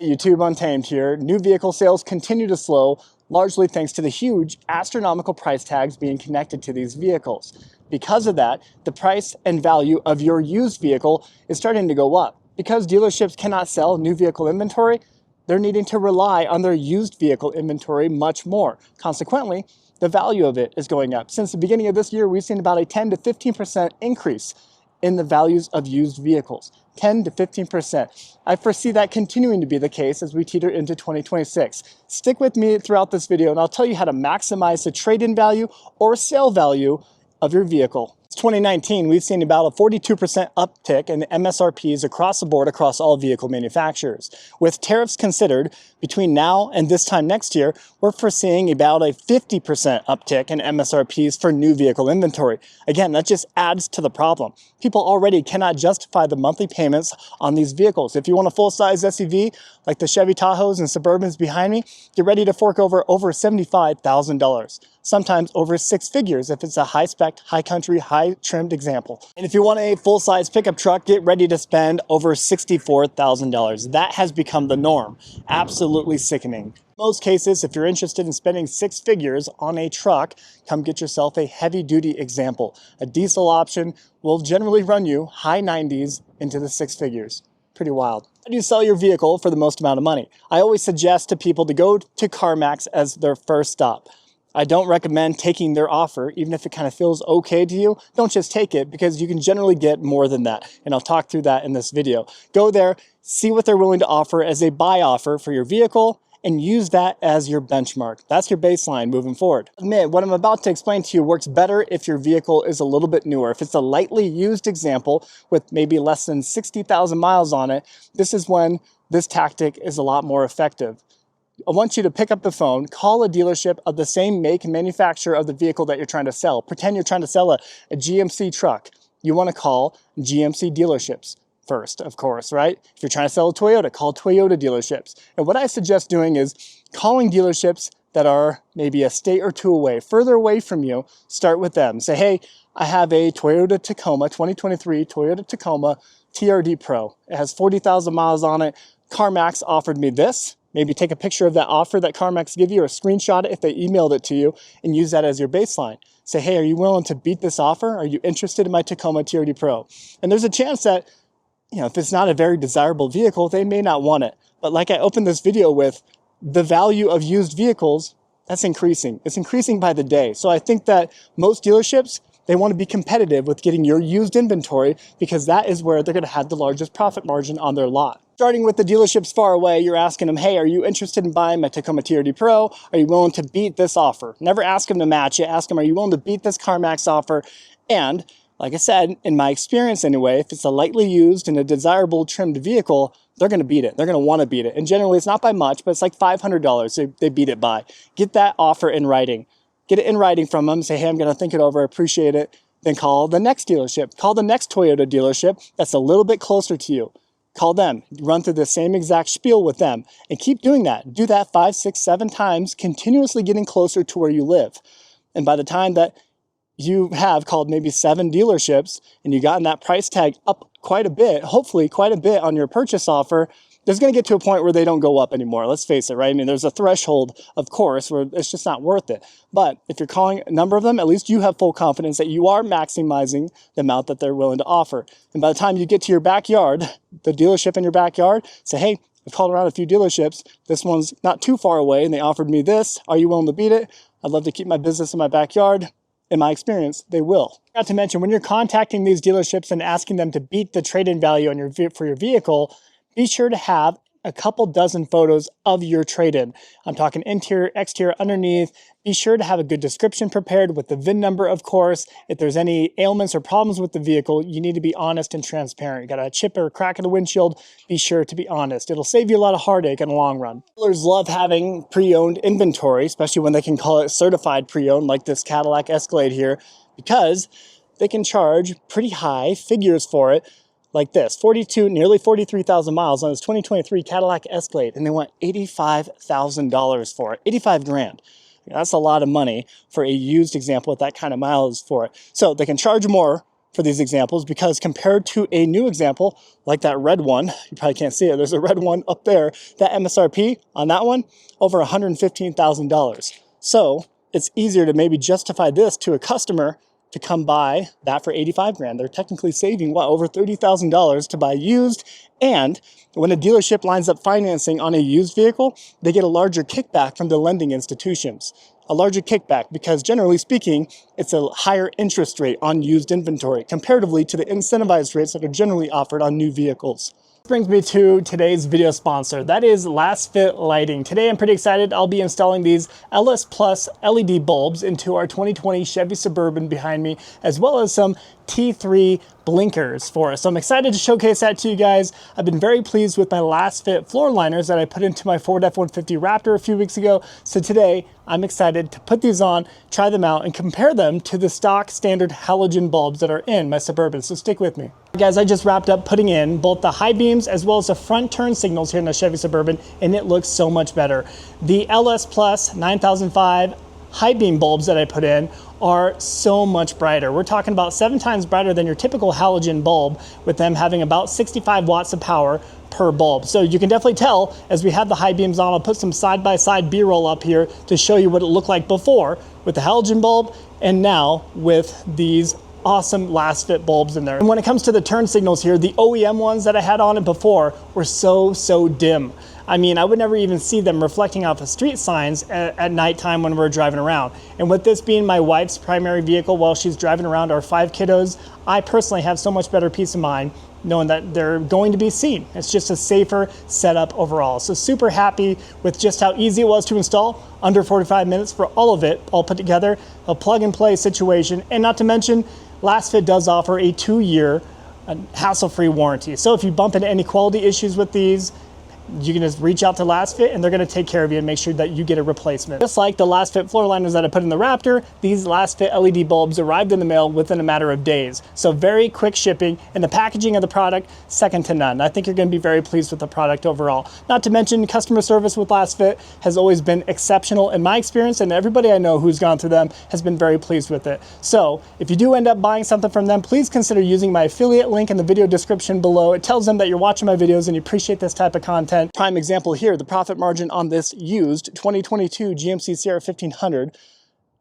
YouTube Untamed here. New vehicle sales continue to slow, largely thanks to the huge astronomical price tags being connected to these vehicles. Because of that, the price and value of your used vehicle is starting to go up. Because dealerships cannot sell new vehicle inventory, they're needing to rely on their used vehicle inventory much more. Consequently, the value of it is going up. Since the beginning of this year, we've seen about a 10 to 15% increase in the values of used vehicles. 10 to 15%. I foresee that continuing to be the case as we teeter into 2026. Stick with me throughout this video and I'll tell you how to maximize the trade-in value or sale value of your vehicle. Since 2019, we've seen about a 42% uptick in MSRPs across the board across all vehicle manufacturers. With tariffs considered, between now and this time next year, we're foreseeing about a 50% uptick in MSRPs for new vehicle inventory. Again, that just adds to the problem. People already cannot justify the monthly payments on these vehicles. If you want a full-size SUV, like the Chevy Tahoes and Suburbans behind me, get ready to fork over $75,000. Sometimes over six figures if it's a high-spec, high-country, high-trimmed example. And if you want a full-size pickup truck, get ready to spend over $64,000. That has become the norm. Absolutely sickening. In most cases, if you're interested in spending six figures on a truck, come get yourself a heavy-duty example. A diesel option will generally run you high 90s into the six figures. Pretty wild. How do you sell your vehicle for the most amount of money? I always suggest to people to go to Carmax as their first stop. I don't recommend taking their offer, even if it kind of feels okay to you. Don't just take it because you can generally get more than that. And I'll talk through that in this video. Go there, see what they're willing to offer as a buy offer for your vehicle, and use that as your benchmark. That's your baseline moving forward. Admit, what I'm about to explain to you works better if your vehicle is a little bit newer. If it's a lightly used example with maybe less than 60,000 miles on it, this is when this tactic is a lot more effective. I want you to pick up the phone, call a dealership of the same make and manufacturer of the vehicle that you're trying to sell. Pretend you're trying to sell a GMC truck. You want to call GMC dealerships first, of course, right? If you're trying to sell a Toyota, call Toyota dealerships. And what I suggest doing is calling dealerships that are maybe a state or two away, further away from you. Start with them. Say, hey, I have a Toyota Tacoma, 2023 Toyota Tacoma TRD Pro. It has 40,000 miles on it. Carmax offered me this. Maybe take a picture of that offer that Carmax give you or screenshot it if they emailed it to you and use that as your baseline. Say, hey, are you willing to beat this offer? Are you interested in my Tacoma TRD Pro? And there's a chance that, if it's not a very desirable vehicle, they may not want it. But like I opened this video with, the value of used vehicles, that's increasing. It's increasing by the day. So I think that most dealerships, they want to be competitive with getting your used inventory because that is where they're going to have the largest profit margin on their lot. Starting with the dealerships far away, you're asking them, hey, are you interested in buying my Tacoma TRD Pro? Are you willing to beat this offer? Never ask them to match it. Ask them, are you willing to beat this CarMax offer? And like I said, in my experience anyway, if it's a lightly used and a desirable trimmed vehicle, they're going to beat it. They're going to want to beat it. And generally, it's not by much, but it's like $500 they beat it by. Get that offer in writing. Get it in writing from them. Say, hey, I'm going to think it over. I appreciate it. Then call the next dealership. Call the next Toyota dealership that's a little bit closer to you. Call them, run through the same exact spiel with them, and keep doing that. Do that 5, 6, 7 times, continuously getting closer to where you live. And by the time that you have called maybe 7 dealerships and you gotten that price tag up quite a bit, hopefully quite a bit on your purchase offer, there's going to get to a point where they don't go up anymore. Let's face it, right? I mean, there's a threshold, of course, where it's just not worth it. But if you're calling a number of them, at least you have full confidence that you are maximizing the amount that they're willing to offer. And by the time you get to your backyard, the dealership in your backyard, say, hey, I've called around a few dealerships. This one's not too far away, and they offered me this. Are you willing to beat it? I'd love to keep my business in my backyard. In my experience, they will. Not to mention, when you're contacting these dealerships and asking them to beat the trade-in value on for your vehicle, be sure to have a couple dozen photos of your trade-in. I'm talking interior, exterior, underneath. Be sure to have a good description prepared with the VIN number, of course. If there's any ailments or problems with the vehicle, you need to be honest and transparent. You got a chip or a crack in the windshield, be sure to be honest. It'll save you a lot of heartache in the long run. Dealers love having pre-owned inventory, especially when they can call it certified pre-owned, like this Cadillac Escalade here, because they can charge pretty high figures for it. Like this, nearly 43,000 miles on this 2023 Cadillac Escalade, and they want $85,000 for it, 85 grand. That's a lot of money for a used example with that kind of miles for it. So they can charge more for these examples because compared to a new example, like that red one, you probably can't see it, there's a red one up there, that MSRP on that one, over $115,000. So it's easier to maybe justify this to a customer to come buy that for 85 grand. They're technically saving, what, over $30,000 to buy used. And when a dealership lines up financing on a used vehicle, they get a larger kickback from the lending institutions. A larger kickback because generally speaking, it's a higher interest rate on used inventory comparatively to the incentivized rates that are generally offered on new vehicles. This brings me to today's video sponsor. That is Last Fit Lighting. Today I'm pretty excited. I'll be installing these LS Plus LED bulbs into our 2020 Chevy Suburban behind me, as well as some T3 blinkers for us. So I'm excited to showcase that to you guys. I've been very pleased with my Last Fit floor liners that I put into my Ford F-150 Raptor a few weeks ago. So today I'm excited to put these on, try them out, and compare them to the stock standard halogen bulbs that are in my Suburban. So stick with me. Guys, I just wrapped up putting in both the high beams as well as the front turn signals here in the Chevy Suburban, and it looks so much better. The LS Plus 9005 high beam bulbs that I put in are so much brighter. We're talking about 7 times brighter than your typical halogen bulb, with them having about 65 watts of power per bulb. So you can definitely tell as we have the high beams on. I'll put some side-by-side B-roll up here to show you what it looked like before with the halogen bulb and now with these awesome Last Fit bulbs in there. And when it comes to the turn signals here, the OEM ones that I had on it before were so dim. I mean, I would never even see them reflecting off of street signs at nighttime when we're driving around. And with this being my wife's primary vehicle while she's driving around our 5 kiddos, I personally have so much better peace of mind knowing that they're going to be seen. It's just a safer setup overall. So super happy with just how easy it was to install. Under 45 minutes for all of it, all put together, a plug and play situation. And not to mention, Last Fit does offer a 2-year hassle-free warranty. So if you bump into any quality issues with these, you can just reach out to Last Fit and they're going to take care of you and make sure that you get a replacement. Just like the Last Fit floor liners that I put in the Raptor, these Last Fit LED bulbs arrived in the mail within a matter of days. So very quick shipping, and the packaging of the product, second to none. I think you're going to be very pleased with the product overall. Not to mention customer service with Last Fit has always been exceptional in my experience, and everybody I know who's gone through them has been very pleased with it. So if you do end up buying something from them, please consider using my affiliate link in the video description below. It tells them that you're watching my videos and you appreciate this type of content. Prime example here, the profit margin on this used 2022 GMC Sierra 1500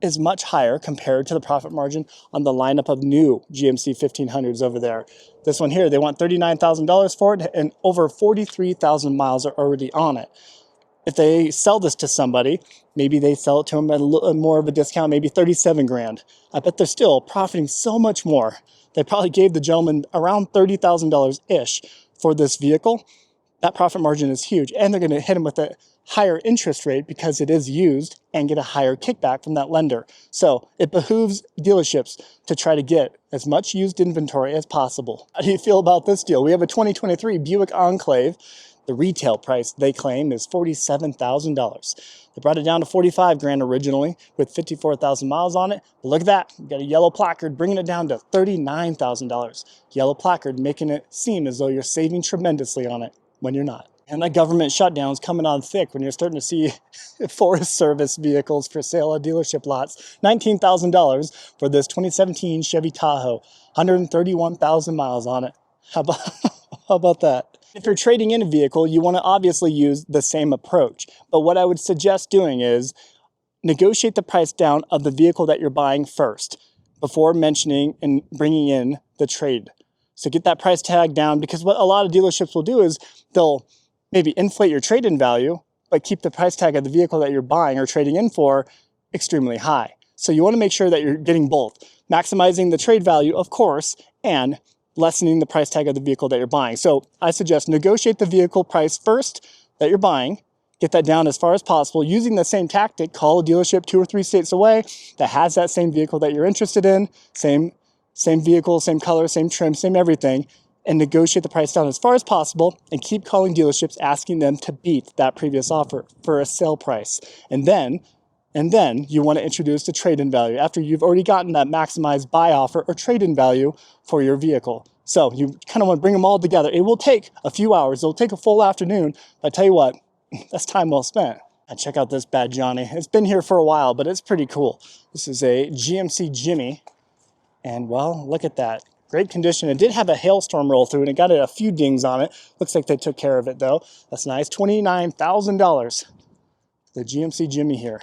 is much higher compared to the profit margin on the lineup of new GMC 1500s over there. This one here, they want $39,000 for it and over 43,000 miles are already on it. If they sell this to somebody, maybe they sell it to them at a little more of a discount, maybe 37 grand. I bet they're still profiting so much more. They probably gave the gentleman around $30,000-ish for this vehicle. That profit margin is huge, and they're going to hit them with a higher interest rate because it is used and get a higher kickback from that lender. So it behooves dealerships to try to get as much used inventory as possible. How do you feel about this deal? We have a 2023 Buick Enclave. The retail price they claim is $47,000. They brought it down to 45 grand originally with 54,000 miles on it. But look at that, we got a yellow placard bringing it down to $39,000. Yellow placard making it seem as though you're saving tremendously on it when you're not. And that government shutdown is coming on thick when you're starting to see Forest Service vehicles for sale at dealership lots. $19,000 for this 2017 Chevy Tahoe, 131,000 miles on it. How about that? If you're trading in a vehicle, you want to obviously use the same approach. But what I would suggest doing is negotiate the price down of the vehicle that you're buying first before mentioning and bringing in the trade. So get that price tag down, because what a lot of dealerships will do is they'll maybe inflate your trade-in value, but keep the price tag of the vehicle that you're buying or trading in for extremely high. So you want to make sure that you're getting both, maximizing the trade value, of course, and lessening the price tag of the vehicle that you're buying. So I suggest negotiate the vehicle price first that you're buying, get that down as far as possible using the same tactic. Call a dealership 2 or 3 states away that has that same vehicle that you're interested in, same vehicle, same color, same trim, same everything, and negotiate the price down as far as possible and keep calling dealerships asking them to beat that previous offer for a sale price. And then you want to introduce the trade-in value after you've already gotten that maximized buy offer or trade-in value for your vehicle. So you kind of want to bring them all together. It will take a few hours. It'll take a full afternoon. But I tell you what, that's time well spent. And check out this bad Johnny. It's been here for a while, but it's pretty cool. This is a GMC Jimmy. And well, look at that. great condition. It did have a hailstorm roll through and it got a few dings on it. Looks like they took care of it though. That's nice. $29,000. The GMC Jimmy here.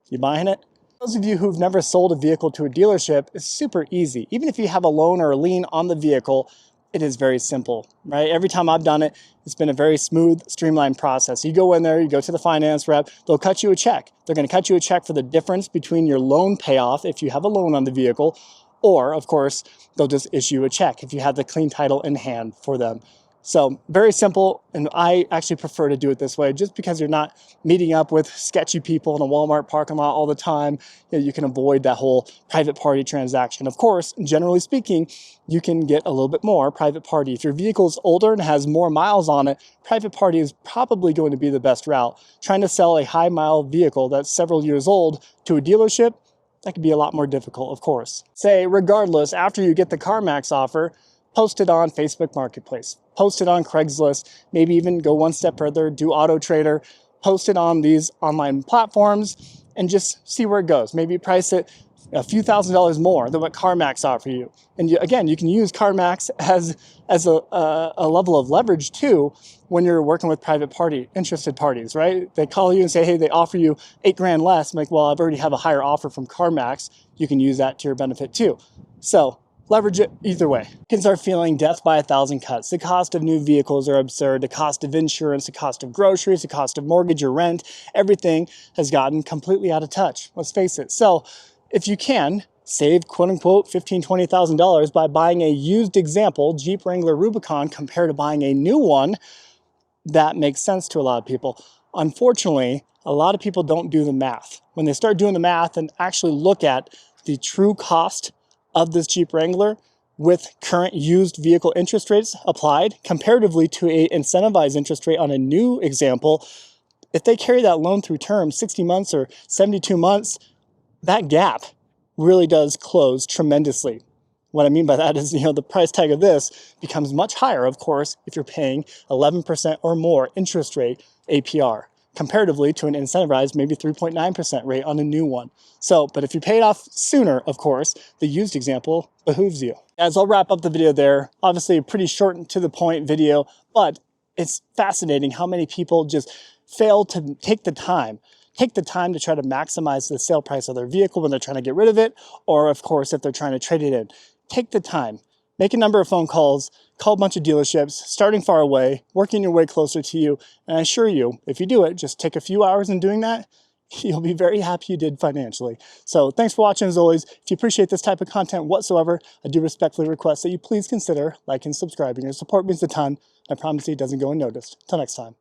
You buying it? Those of you who've never sold a vehicle to a dealership, it's super easy. Even if you have a loan or a lien on the vehicle, it is very simple, right? Every time I've done it, it's been a very smooth, streamlined process. You go in there, you go to the finance rep, they'll cut you a check. They're going to cut you a check for the difference between your loan payoff if you have a loan on the vehicle, or of course, they'll just issue a check if you have the clean title in hand for them. So very simple, and I actually prefer to do it this way just because you're not meeting up with sketchy people in a Walmart parking lot all the time. You can avoid that whole private party transaction. Of course, generally speaking, you can get a little bit more private party. If your vehicle is older and has more miles on it, private party is probably going to be the best route. Trying to sell a high mile vehicle that's several years old to a dealership, that could be a lot more difficult, of course. Say, regardless, after you get the CarMax offer, post it on Facebook Marketplace, post it on Craigslist, maybe even go one step further, do Auto Trader, post it on these online platforms and just see where it goes. Maybe price it a few $1,000s more than what CarMax offer you. And again, you can use CarMax as a level of leverage too when you're working with private party, interested parties, right? They call you and say, hey, they offer you $8,000 less. I'm like, well, I've already have a higher offer from CarMax. You can use that to your benefit too. So leverage it either way. You can start feeling death by 1,000 cuts. The cost of new vehicles are absurd. The cost of insurance, the cost of groceries, the cost of mortgage or rent, everything has gotten completely out of touch. Let's face it. So if you can save quote unquote $15,000, $20,000 by buying a used example Jeep Wrangler Rubicon compared to buying a new one, that makes sense to a lot of people. Unfortunately, a lot of people don't do the math. When they start doing the math and actually look at the true cost of this Jeep Wrangler with current used vehicle interest rates applied comparatively to an incentivized interest rate on a new example, if they carry that loan through term 60 months or 72 months, that gap really does close tremendously. What I mean by that is, the price tag of this becomes much higher, of course, if you're paying 11% or more interest rate APR, comparatively to an incentivized maybe 3.9% rate on a new one. So, but if you pay it off sooner, of course, the used example behooves you. As I'll wrap up the video there, obviously a pretty short and to the point video, but it's fascinating how many people just fail to take the time to try to maximize the sale price of their vehicle when they're trying to get rid of it, or of course, if they're trying to trade it in. Take the time, make a number of phone calls, call a bunch of dealerships, starting far away, working your way closer to you, and I assure you, if you do it, just take a few hours in doing that, you'll be very happy you did financially. So thanks for watching as always. If you appreciate this type of content whatsoever, I do respectfully request that you please consider liking and subscribing. Your support means a ton. I promise you it doesn't go unnoticed. Till next time.